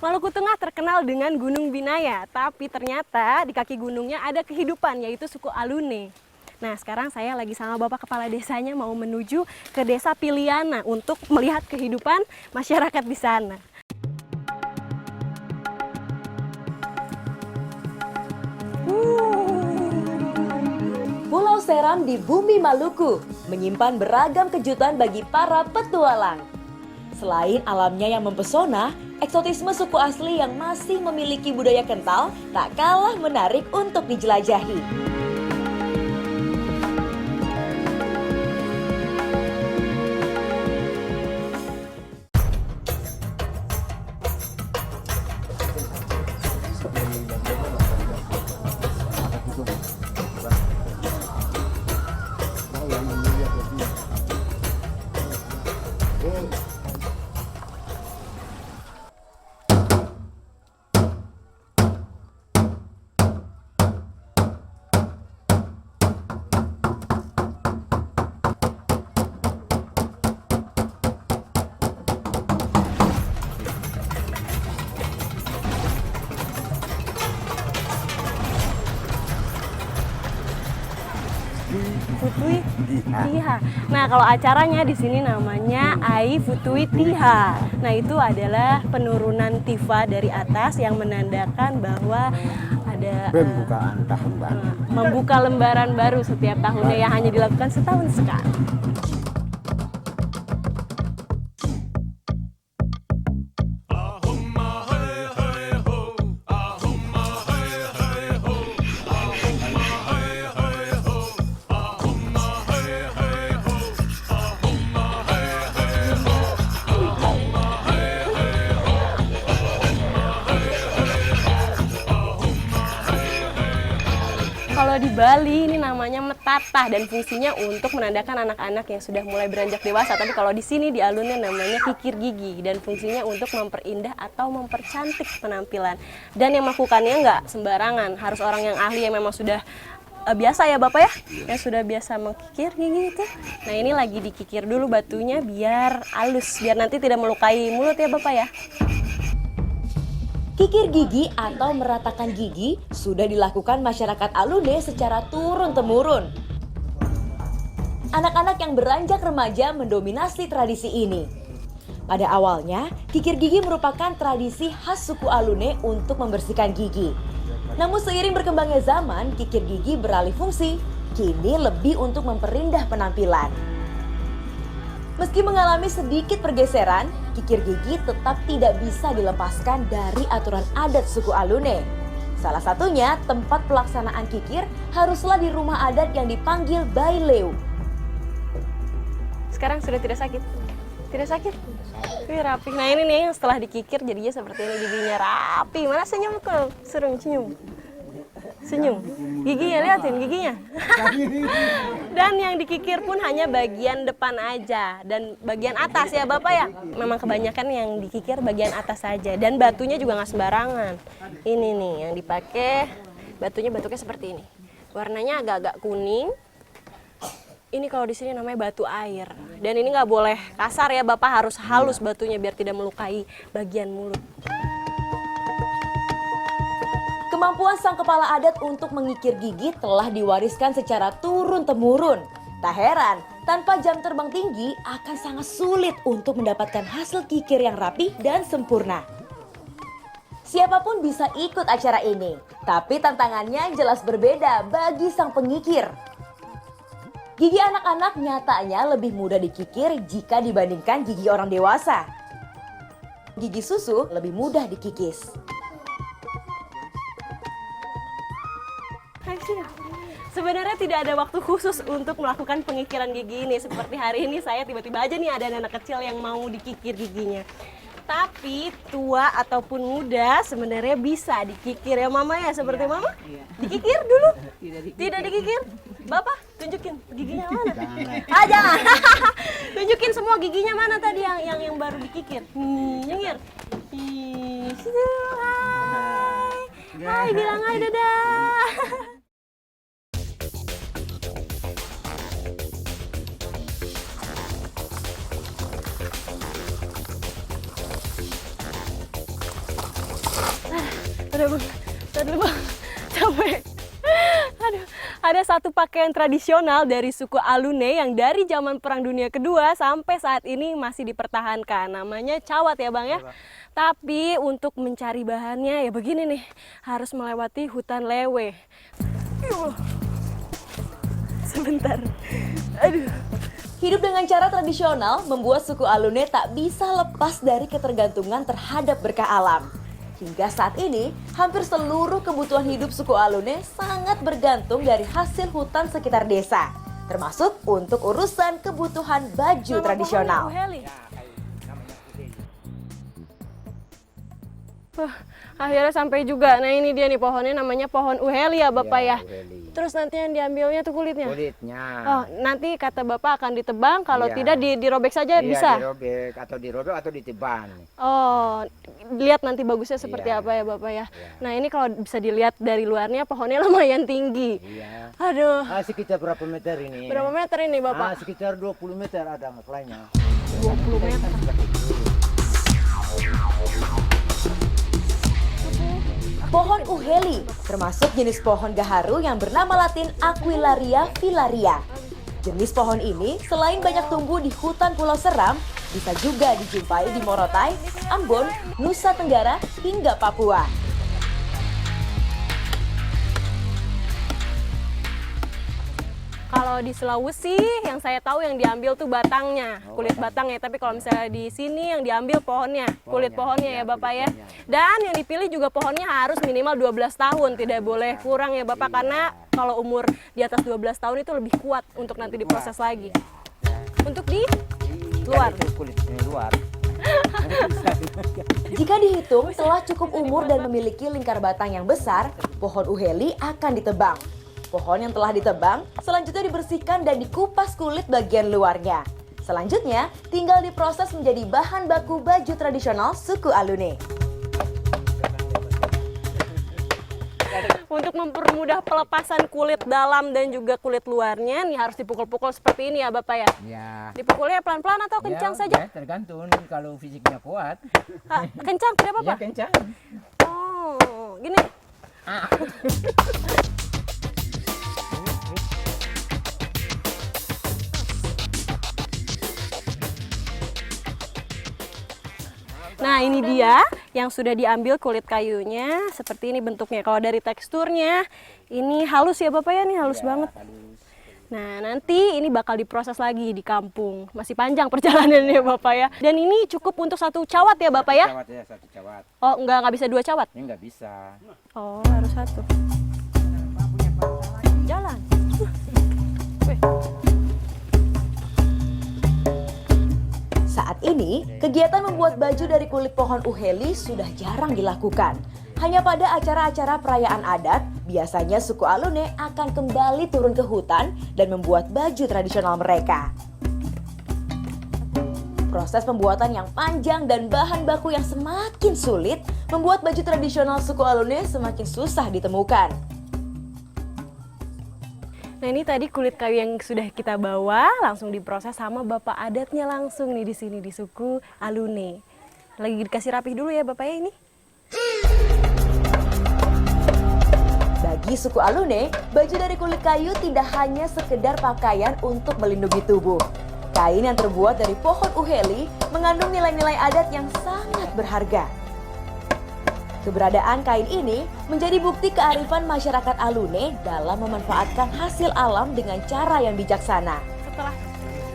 Maluku Tengah terkenal dengan Gunung Binaya, tapi ternyata di kaki gunungnya ada kehidupan, yaitu suku Alune. Nah, sekarang saya lagi sama Bapak Kepala Desanya mau menuju ke Desa Piliana untuk melihat kehidupan masyarakat di sana. Pulau Seram di bumi Maluku menyimpan beragam kejutan bagi para petualang. Selain alamnya yang mempesona, eksotisme suku asli yang masih memiliki budaya kental tak kalah menarik untuk dijelajahi. Futui Tiha. Nah, kalau acaranya di sini namanya Ai Futui Tiha. Nah, itu adalah penurunan tifa dari atas yang menandakan bahwa ada pembukaan tahun baru. Membuka lembaran baru setiap tahunnya yang hanya dilakukan setahun sekali. Kalau di Bali ini namanya metatah dan fungsinya untuk menandakan anak-anak yang sudah mulai beranjak dewasa. Tapi kalau di sini di Alunnya namanya kikir gigi dan fungsinya untuk memperindah atau mempercantik penampilan. Dan yang melakukannya nggak sembarangan, harus orang yang ahli yang memang sudah biasa ya Bapak ya, yang sudah biasa mengkikir gigi itu. Nah, ini lagi dikikir dulu batunya biar halus, biar nanti tidak melukai mulut ya Bapak ya. Kikir gigi atau meratakan gigi sudah dilakukan masyarakat Alune secara turun-temurun. Anak-anak yang beranjak remaja mendominasi tradisi ini. Pada awalnya, kikir gigi merupakan tradisi khas suku Alune untuk membersihkan gigi. Namun seiring berkembangnya zaman, kikir gigi beralih fungsi, kini lebih untuk memperindah penampilan. Meski mengalami sedikit pergeseran, kikir gigi tetap tidak bisa dilepaskan dari aturan adat suku Alune. Salah satunya, tempat pelaksanaan kikir haruslah di rumah adat yang dipanggil Baileu. Sekarang sudah tidak sakit? Tidak sakit? Wih, rapi. Nah, ini nih setelah dikikir jadinya seperti ini, giginya rapi. Mana senyum kok? Serung senyum. Senyum. Giginya, lihatin giginya. Dan yang dikikir pun hanya bagian depan aja dan bagian atas ya Bapak ya. Memang kebanyakan yang dikikir bagian atas saja dan batunya juga nggak sembarangan. Ini nih yang dipakai batunya seperti ini. Warnanya agak-agak kuning. Ini kalau di sini namanya batu air. Dan ini nggak boleh kasar ya Bapak, harus halus batunya biar tidak melukai bagian mulut. Kemampuan sang kepala adat untuk mengikir gigi telah diwariskan secara turun-temurun. Tak heran, tanpa jam terbang tinggi akan sangat sulit untuk mendapatkan hasil kikir yang rapi dan sempurna. Siapapun bisa ikut acara ini, tapi tantangannya jelas berbeda bagi sang pengikir. Gigi anak-anak nyatanya lebih mudah dikikir jika dibandingkan gigi orang dewasa. Gigi susu lebih mudah dikikis. Sebenarnya tidak ada waktu khusus untuk melakukan pengikiran gigi ini. Seperti hari ini saya tiba-tiba aja nih ada anak kecil yang mau dikikir giginya. Tapi tua ataupun muda sebenarnya bisa dikikir ya Mama ya, seperti Mama? Dikikir dulu? Tidak dikikir? Bapak tunjukin giginya mana? Ah, jangan. Tunjukin semua giginya mana tadi yang baru dikikir. Nyengir. Hai. Hai, bilang hai dadah. Udah bang, udah dulu bang, capek. Aduh, ada satu pakaian tradisional dari suku Alune yang dari zaman Perang Dunia Kedua sampai saat ini masih dipertahankan. Namanya cawat ya bang ya. Tapi untuk mencari bahannya ya begini nih, harus melewati hutan lewe. Yuh. Sebentar, aduh. Hidup dengan cara tradisional membuat suku Alune tak bisa lepas dari ketergantungan terhadap berkah alam. Hingga saat ini, hampir seluruh kebutuhan hidup suku Alune sangat bergantung dari hasil hutan sekitar desa. Termasuk untuk urusan kebutuhan baju Nama tradisional. pohonnya Uheli. Akhirnya sampai juga. Nah ini dia nih pohonnya, namanya pohon Uheli ya Bapak ya. Uheli. Terus nanti yang diambilnya tuh kulitnya. Kulitnya. Oh, nanti kata Bapak akan ditebang, kalau Iya. tidak dirobek saja Iya, bisa. dirobek atau ditebang. Oh, lihat nanti bagusnya seperti Iya. apa ya Bapak ya. Iya. Nah ini kalau bisa dilihat dari luarnya pohonnya lumayan tinggi. Iya. Aduh, Sekitar berapa meter ini? berapa meter ini Bapak? Sekitar 20 meter ada maklanya. 20 meter. Pohon Uheli termasuk jenis pohon gaharu yang bernama latin Aquilaria filaria. Jenis pohon ini selain banyak tumbuh di hutan Pulau Seram, bisa juga dijumpai di Morotai, Ambon, Nusa Tenggara, hingga Papua. Kalau di Sulawesi yang saya tahu yang diambil tuh batangnya, kulit batangnya. Tapi kalau misalnya di sini yang diambil pohonnya, kulit pohonnya ya Bapak ya. Dan yang dipilih juga pohonnya harus minimal 12 tahun, tidak boleh kurang ya Bapak. Karena kalau umur di atas 12 tahun itu lebih kuat untuk nanti diproses lagi. Untuk di luar. Kulitnya luar. Jika dihitung telah cukup umur dan memiliki lingkar batang yang besar, pohon Uheli akan ditebang. Pohon yang telah ditebang selanjutnya dibersihkan dan dikupas kulit bagian luarnya. Selanjutnya tinggal diproses menjadi bahan baku baju tradisional suku Alune. Untuk mempermudah pelepasan kulit dalam dan juga kulit luarnya, nih harus dipukul-pukul seperti ini ya Bapak ya. Ya. Dipukulnya pelan-pelan atau kencang saja? Ya, tergantung kalau fisiknya kuat. Kencang tidak Ya apa-apa? kencang. Oh, gini. Nah ini dia yang sudah diambil kulit kayunya, seperti ini bentuknya. Kalau dari teksturnya, ini halus ya Bapak ya, ini halus banget. Nah nanti ini bakal diproses lagi di kampung. Masih panjang perjalanannya ya Bapak ya. Dan ini cukup untuk satu cawat ya Bapak ya? Cawat ya, satu cawat. Oh nggak bisa dua cawat? Ini nggak bisa. Oh harus satu. Jalan. Wih. Saat ini, kegiatan membuat baju dari kulit pohon Uheli sudah jarang dilakukan. Hanya pada acara-acara perayaan adat, biasanya suku Alune akan kembali turun ke hutan dan membuat baju tradisional mereka. Proses pembuatan yang panjang dan bahan baku yang semakin sulit membuat baju tradisional suku Alune semakin susah ditemukan. Nah ini tadi kulit kayu yang sudah kita bawa langsung diproses sama bapak adatnya langsung nih di sini di suku Alune. Lagi dikasih rapih dulu ya bapak ya ini. Bagi suku Alune, baju dari kulit kayu tidak hanya sekedar pakaian untuk melindungi tubuh. Kain yang terbuat dari pohon Uheli mengandung nilai-nilai adat yang sangat berharga. Keberadaan kain ini menjadi bukti kearifan masyarakat Alune dalam memanfaatkan hasil alam dengan cara yang bijaksana.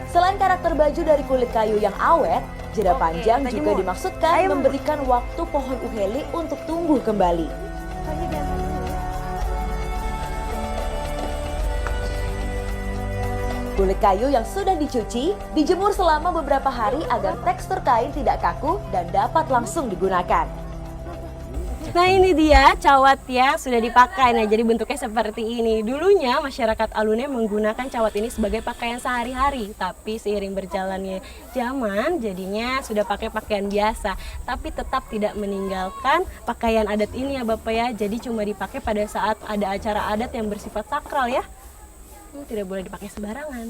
Selain karakter baju dari kulit kayu yang awet, jeda panjang kita juga jemur. dimaksudkan Ayo. memberikan waktu pohon Uheli untuk tumbuh kembali. Kulit kayu yang sudah dicuci, dijemur selama beberapa hari agar tekstur kain tidak kaku dan dapat langsung digunakan. Nah ini dia cawat yang sudah dipakai. Nah jadi bentuknya seperti ini. Dulunya masyarakat Alune menggunakan cawat ini sebagai pakaian sehari-hari. Tapi seiring berjalannya zaman jadinya sudah pakai pakaian biasa. Tapi tetap tidak meninggalkan pakaian adat ini ya Bapak ya. Jadi cuma dipakai pada saat ada acara adat yang bersifat sakral ya. Tidak boleh dipakai sembarangan.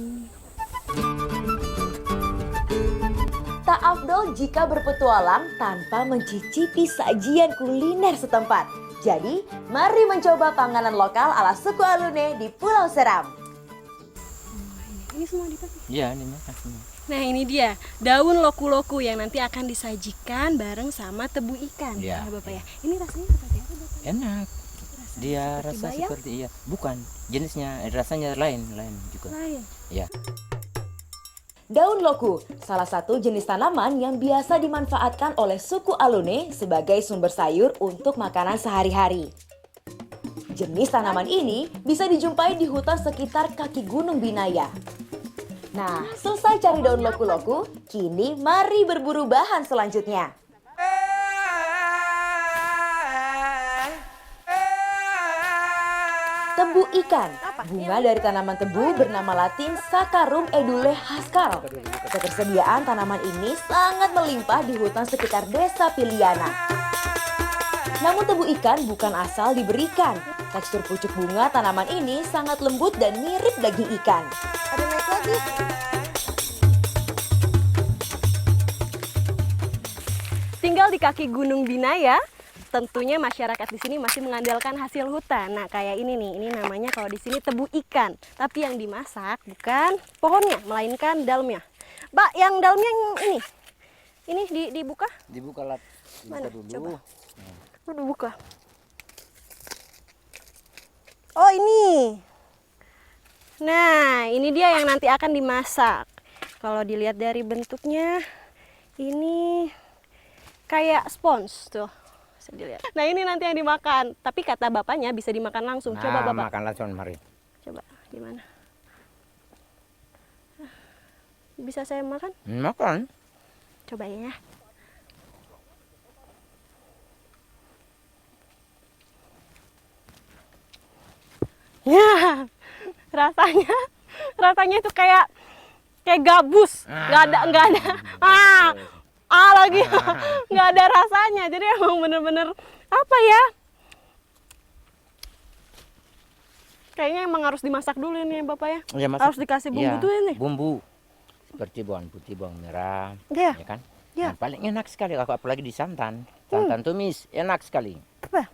Tak afdol jika berpetualang tanpa mencicipi sajian kuliner setempat. Jadi, mari mencoba panganan lokal ala suku Alune di Pulau Seram. Ini semua dipakai. Iya, ini makan semua. Nah ini dia daun loku-loku yang nanti akan disajikan bareng sama tebu ikan. Iya. Ya Bapak ya. Ini rasanya seperti apa Bapak? Enak. Dia seperti rasa bayam? seperti iya, bukan jenisnya, rasanya lain juga. Lain. Iya. Daun loku, salah satu jenis tanaman yang biasa dimanfaatkan oleh suku Alune sebagai sumber sayur untuk makanan sehari-hari. Jenis tanaman ini bisa dijumpai di hutan sekitar kaki Gunung Binaya. Nah, selesai cari daun loku-loku, kini mari berburu bahan selanjutnya. Tebu ikan, bunga dari tanaman tebu bernama latin Saccharum edule haskal. Ketersediaan tanaman ini sangat melimpah di hutan sekitar desa Piliana. Namun tebu ikan bukan asal diberikan. Tekstur pucuk bunga tanaman ini sangat lembut dan mirip daging ikan. Ada naik lagi. Tinggal di kaki Gunung Binaya, tentunya masyarakat di sini masih mengandalkan hasil hutan. Nah, kayak ini nih, ini namanya kalau di sini tebu ikan. Tapi yang dimasak bukan pohonnya, melainkan dalamnya. Mbak, yang dalamnya yang ini. Ini dibuka? Dibuka lah. Mana? Dulu. Coba. Udah buka. Oh, ini. Nah, ini dia yang nanti akan dimasak. Kalau dilihat dari bentuknya, ini kayak spons tuh. Bisa dilihat. Nah, ini nanti yang dimakan. Tapi kata bapaknya bisa dimakan langsung. Coba Nah, Bapak. makan langsung mari. Coba gimana? Bisa saya makan? Makan. Coba ya. Ya, rasanya itu kayak gabus, nggak ada lagi nggak ada rasanya. Jadi emang bener-bener apa ya? Kayaknya emang harus dimasak dulu ini Bapak ya. Ya, masak. Harus dikasih bumbu Iya, tuh ini. Bumbu seperti bawang putih, bawang merah, Iya. ya kan? Iya. Nah, paling enak sekali apalagi di santan. Santan tumis enak sekali. Apa?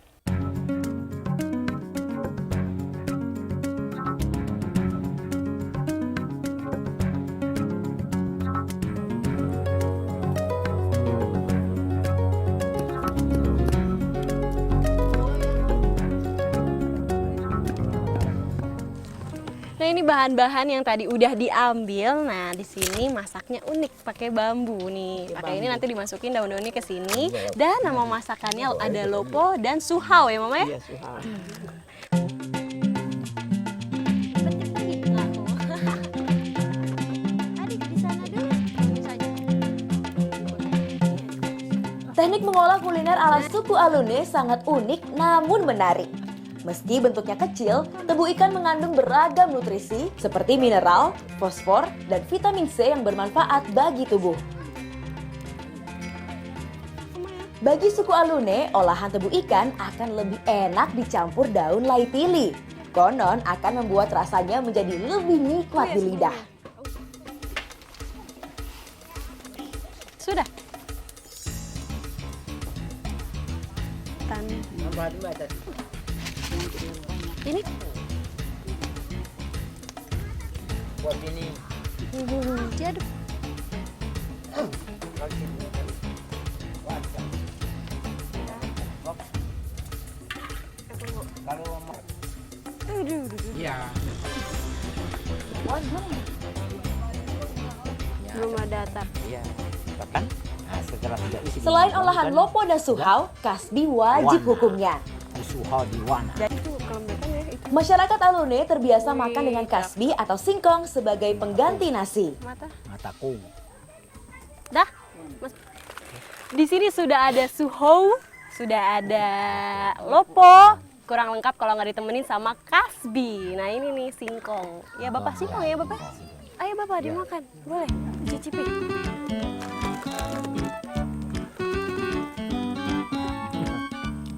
Nah ini bahan-bahan yang tadi udah diambil. Nah di sini masaknya unik pakai bambu nih. Pakai ini nanti dimasukin daun-daunnya ke sini. Dan nama masakannya ada lopo dan suhau ya Mama ya. Iya, suhau. Teknik mengolah kuliner ala suku Alune sangat unik namun menarik. Meski bentuknya kecil, tebu ikan mengandung beragam nutrisi seperti mineral, fosfor, dan vitamin C yang bermanfaat bagi tubuh. Bagi suku Alune, olahan tebu ikan akan lebih enak dicampur daun lai pili. Konon akan membuat rasanya menjadi lebih nikmat di lidah. Sudah. Ini Buat ini. diaduk. Kalau Iya. iya. Belum ada atap. Iya. Kan? Nah, setelah sudah isi. Selain olahan lopo dan suhau, kasbi wajib hukumnya. Suhau di wana. Dan itu kelembapan ya itu Masyarakat Alune terbiasa makan dengan kasbi atau singkong sebagai pengganti nasi. mata. Mataku. Dah. Mas. Di sini sudah ada suhau, sudah ada lopo. Kurang lengkap kalau nggak ditemenin sama kasbi. Nah ini nih singkong. Ya Bapak singkong ya Bapak. Ayo Bapak dimakan. Boleh cicipi.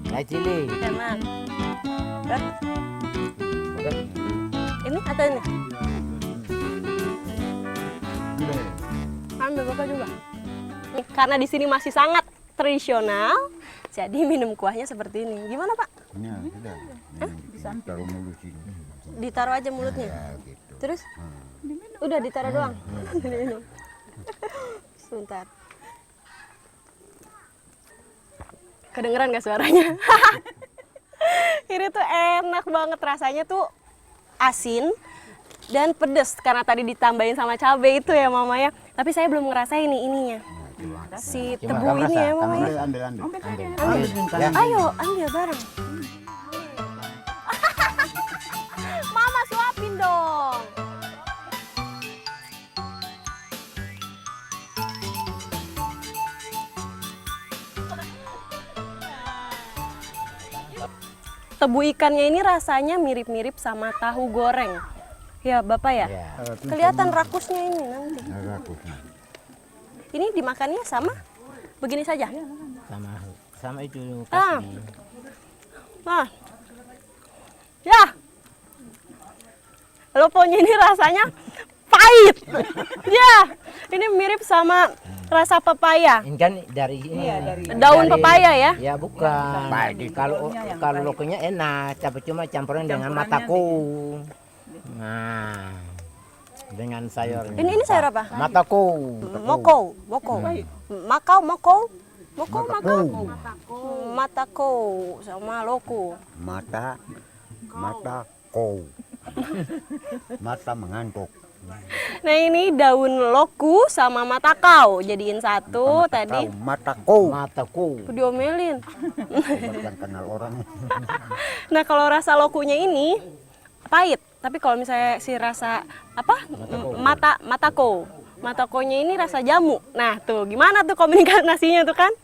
Nah, cili. Enak. Dah. Udah. Ini atau ini? Ambil Bapak juga. Karena di sini masih sangat tradisional, jadi minum kuahnya seperti ini. Gimana Pak? Ini sudah. Taruh mulut sini. Ditaruh aja mulutnya. Ya, gitu. Terus? Udah ditaruh doang. Diminum. Sebentar. Kedengeran gak suaranya? Ini tuh enak banget rasanya tuh asin dan pedes karena tadi ditambahin sama cabai itu ya Mama ya. Tapi saya belum ngerasain ininya. Si Cuma tebu kamu ini rasa, ya Mama ya. Ambil. Ya. Ayo ambil bareng. Mama suapin dong. Tebu ikannya ini rasanya mirip-mirip sama tahu goreng. Ya Bapak ya? Ya. Kelihatan rakusnya ini nanti. Rakusnya. Ini dimakannya sama begini saja. Sama itu Ah. kasih. Nah. Ya. Loponya ini rasanya pahit. Ya. Ini mirip sama rasa pepaya. Ini kan dari ini. Daun pepaya ya? Ya bukan. Kalau lokonya enak, tapi cuma campuran dengan mataku. Nah, dengan sayur. Ini sayur apa? Mataku. Moko. Makau, moko. Matako sama loko. Mata kau. Mata mengantuk. Nah ini daun loku sama matakau jadiin satu tadi. Mata kau. Mataku. Diomelin. Bukan kenal orang. Nah kalau rasa lokunya ini pahit, tapi kalau misalnya si rasa apa matakonya ini rasa jamu. Nah tuh gimana tuh kombinasinya tuh kan?